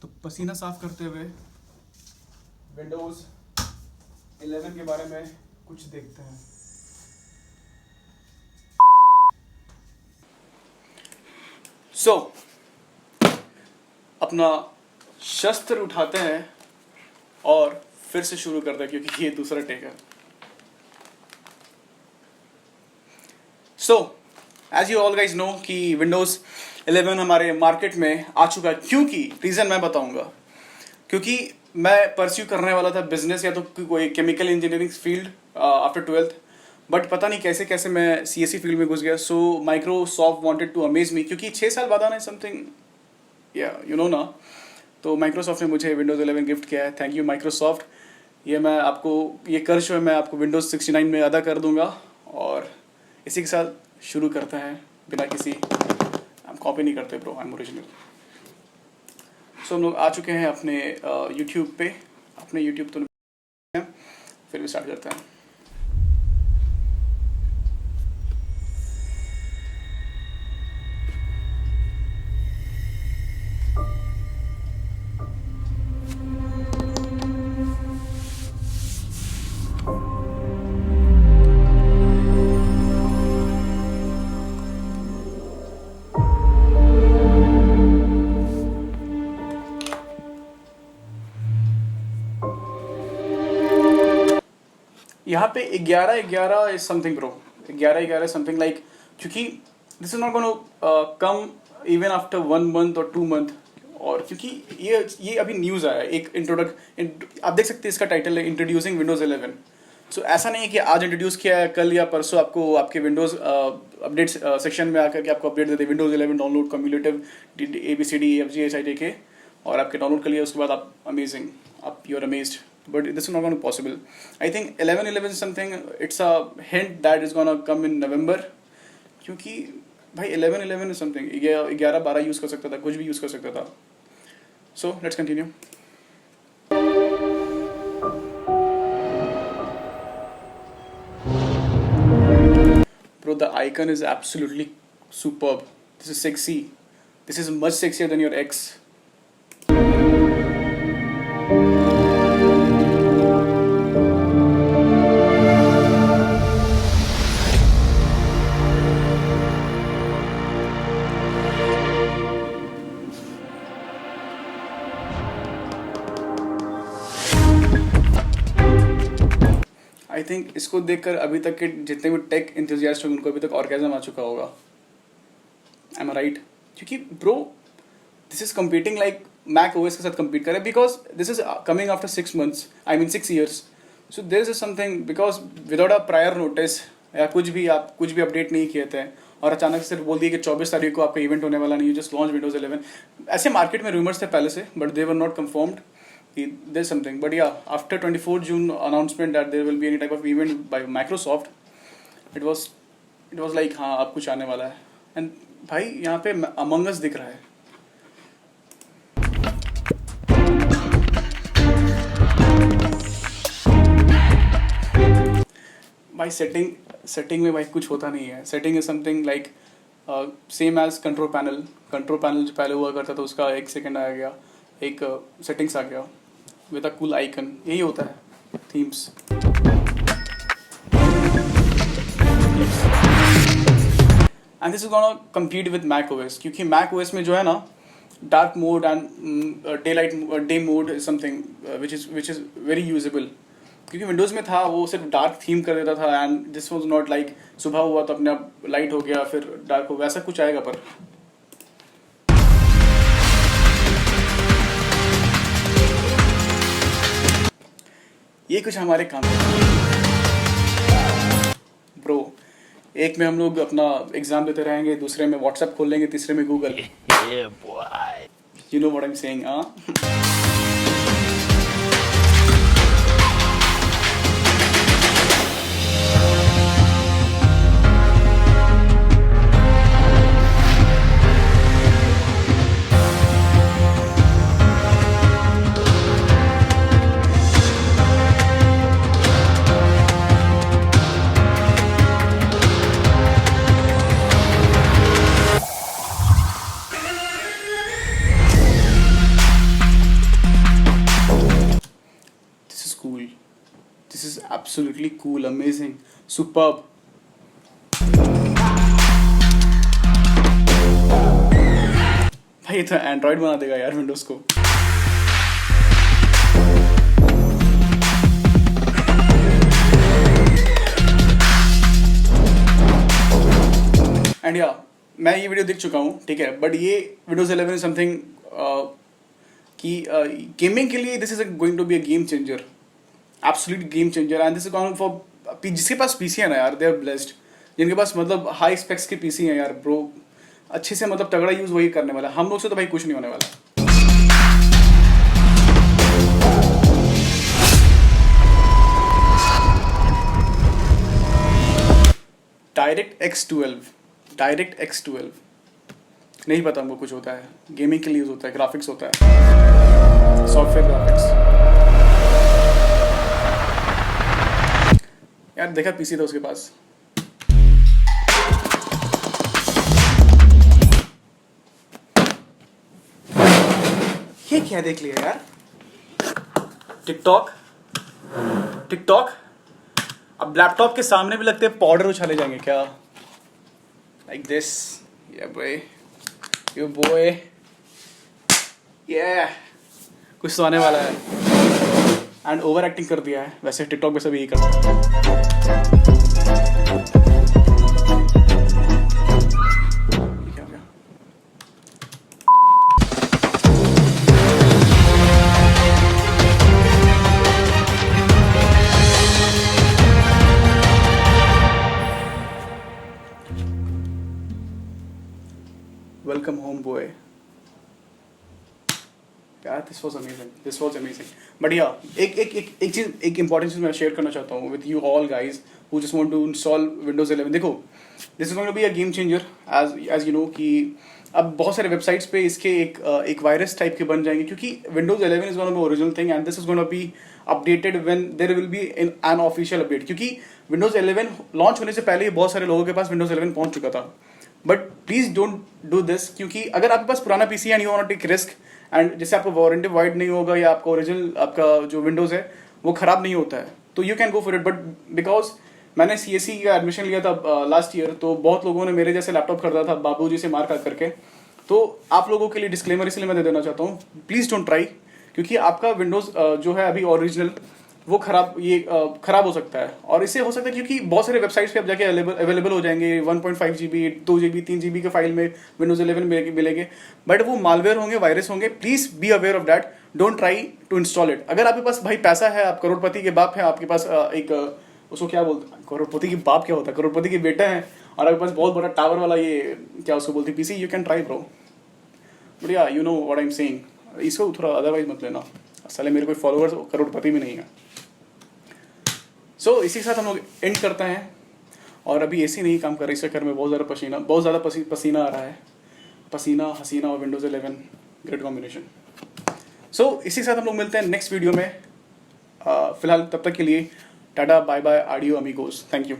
तो पसीना साफ करते हुए विंडोज़ 11 के बारे में कुछ देखते हैं। सो अपना शस्त्र उठाते हैं और फिर से शुरू करते हैं, क्योंकि ये दूसरा टेक है। So as you all guys know कि विंडोज़ 11 हमारे मार्केट में आ चुका है। क्योंकि रीज़न मैं बताऊंगा, क्योंकि मैं परस्यू करने वाला था बिजनेस या तो कोई chemical engineering field after 12th, but पता नहीं कैसे कैसे मैं सीएसई फील्ड में घुस गया। So Microsoft wanted to amaze me, क्योंकि 6 साल बाद आना है समथिंग, या यू नो ना। तो माइक्रोसॉफ्ट ने मुझे विंडोज़ 11 गिफ्ट किया है। Thank you Microsoft. ये मैं आपको, ये कर्ज है मैं आपको विंडोज़ 69 में अदा कर दूंगा। और इसी के साथ शुरू करते हैं बिना किसी, हम कॉपी नहीं करते ब्रो, आई एम ओरिजिनल। सो हम लोग आ चुके हैं अपने यूट्यूब पे, अपने यूट्यूब तो फिर भी स्टार्ट करते हैं। यहाँ पे 11 is something bro, 11 something like, क्योंकि this is not gonna come even after 1 month और 2 month। और क्योंकि ये अभी न्यूज़ आया एक आप देख सकते हैं इसका टाइटल है इंट्रोड्यूसिंग विंडोज़ 11। सो ऐसा नहीं है कि आज इंट्रोड्यूस किया है, कल या परसों आपको आपके विंडोज़ अपडेट सेक्शन में आकर के आपको अपडेट देते विंडोज़ 11 डाउनलोड कम्युलेटिव ABCDEFGHIJK, और आपके डाउनलोड कर लिया, उसके बाद आप अमेजिंग, आप you are amazed. But this is not going to be possible. I think 11/11 is something, it's a hint that is going to come in November, क्योंकि भाई 11/11 is something, 11/12 यूज़ कर सकता था, कुछ भी यूज़ कर सकता था। So let's continue. Bro, the icon is absolutely superb. This is sexy. This is much sexier than your ex. I think इसको देखकर अभी तक के जितने भी टेक इंथुजियास्ट होंगे उनको अभी तक ऑर्गेज़म आ चुका होगा। I am right? क्योंकि bro this is competing like Mac OS के साथ कम्पीट करे, because this is coming after 6 months, I mean 6 years। So there is something, because without a prior notice या कुछ भी आप कुछ भी अपडेट नहीं किए थे और अचानक से बोल दिए कि 24 तारीख को आपका इवेंट होने वाला नहीं, यू जस्ट लॉन्च विंडोज़ 11। ऐसे मार्केट में रूमर्स थे पहले से, but they were not confirmed. There's something, but yeah, after 24 June announcement that there will be any type of event by Microsoft, it was like हाँ अब कुछ आने वाला है। and भाई यहाँ पे Among Us दिख रहा है। भाई सेटिंग में भाई कुछ होता नहीं है। Setting is something like same as control panel जो पहले हुआ करता था, उसका 1 second आ गया, एक सेटिंग्स आ गया विद अ कूल आइकन, यही होता है themes. And this is gonna compete with Mac OS, क्योंकि मैक ओएस में जो है ना dark mode and day mode is something which is very usable. क्योंकि विंडोज़ में था वो सिर्फ डार्क थीम कर देता था, and this was not like सुबह हुआ तो अपने आप लाइट हो गया फिर डार्क हो गया, ऐसा कुछ आएगा। पर ये कुछ हमारे काम ब्रो। एक में हम लोग अपना एग्जाम देते रहेंगे, दूसरे में व्हाट्सएप खोल लेंगे, तीसरे में Google. You know what I am saying, हाँ। Absolutely cool, amazing, superb. भाई ये तो एंड्रॉइड बना देगा यार विंडोज़ को। एंड या मैं ये वीडियो देख चुका हूँ, ठीक है, बट ये विंडोज़ 11 समथिंग कि गेमिंग के लिए this is going to be a game changer, absolute game changer. And this is going for जिसके पास पीसी है ना यार, दे आर ब्लेस्ड, जिनके पास मतलब हाई स्पेक्स के पीसी हैं यार ब्रो, अच्छे से मतलब तगड़ा यूज़ वही करने वाला है। हम लोग से तो भाई कुछ नहीं होने वाला। डायरेक्ट एक्स 12 नहीं पता हमको कुछ होता है, गेमिंग के लिए यूज होता है, ग्राफिक्स होता है, सॉफ्टवेयर ग्राफिक्स। यार देखा पीसी था उसके पास। ये क्या देख लिया यार, टिकटॉक। अब लैपटॉप के सामने भी लगते हैं पाउडर उछाले जाएंगे क्या, लाइक दिस, या बॉय, यो बॉय, ये कुछ तो आने वाला है। एंड ओवर एक्टिंग कर दिया है, वैसे टिकटॉक में सब यही करता है। क्या हो गया? Welcome home boy. यार दिस वॉज अमेजिंग। बट या एक चीज़, एक इंपॉर्टेंट चीज़ मैं शेयर करना चाहता हूँ with you all guys who just want to install Windows 11। देखो this is going to be a game changer, as you know कि अब बहुत सारे वेबसाइट्स पे इसके एक वायरस टाइप के बन जाएंगे, क्योंकि Windows 11 is one of the original thing and this is going to be updated when there will be an official update. क्योंकि विंडोज 11 लॉन्च होने से पहले ही बहुत सारे लोगों के पास विंडोज 11 पहुंच चुका था। But please don't do this, क्योंकि अगर आपके पास पुराना पीसी है and you want to take risk, and जैसे आपका वारंटी वाइड नहीं होगा या आपका ओरिजिनल आपका जो विंडोज़ है वो ख़राब नहीं होता है, तो you can go for it. But because मैंने CSE का एडमिशन लिया था लास्ट ईयर, तो बहुत लोगों ने मेरे जैसे लैपटॉप खरीदा था बाबूजी से मार खा करके। तो आप लोगों के लिए डिस्क्लेमर इसलिए मैं दे देना चाहता हूँ, प्लीज़ डोंट ट्राई, क्योंकि आपका विंडोज़ जो है अभी ओरिजिनल वो खराब हो सकता है। और इससे हो सकता है क्योंकि बहुत सारे वेबसाइट्स पे अब जाके अवेलेबल हो जाएंगे 1.5 GB 2 GB 3 GB के फाइल में विंडोज 11 मिलेंगे, बट वो मालवेयर होंगे, वायरस होंगे। Please be aware of that, don't try to install it. अगर आपके पास भाई पैसा है, आप करोड़पति के बाप है, आपके पास उसको क्या बोलते हैं, करोड़पति की बाप क्या होता है, करोड़पति के बेटा है, और आपके पास बहुत बड़ा टावर वाला ये क्या उसको बोलते हैं PC, you can try bro. But yeah you know what I am saying, इसको थोड़ा अदरवाइज मत लेना, साले मेरे कोई फॉलोअर्स करोड़पति भी नहीं है। सो इसी के साथ हम लोग एंड करते हैं। और अभी एसी नहीं काम कर रही, इसके घर में बहुत ज़्यादा पसीना आ रहा है, पसीना हसीना और विंडोज 11 ग्रेट कॉम्बिनेशन। सो इसी के साथ हम लोग मिलते हैं नेक्स्ट वीडियो में। फिलहाल तब तक के लिए टाटा बाय बाय, आडियो अमीगोस, थैंक यू।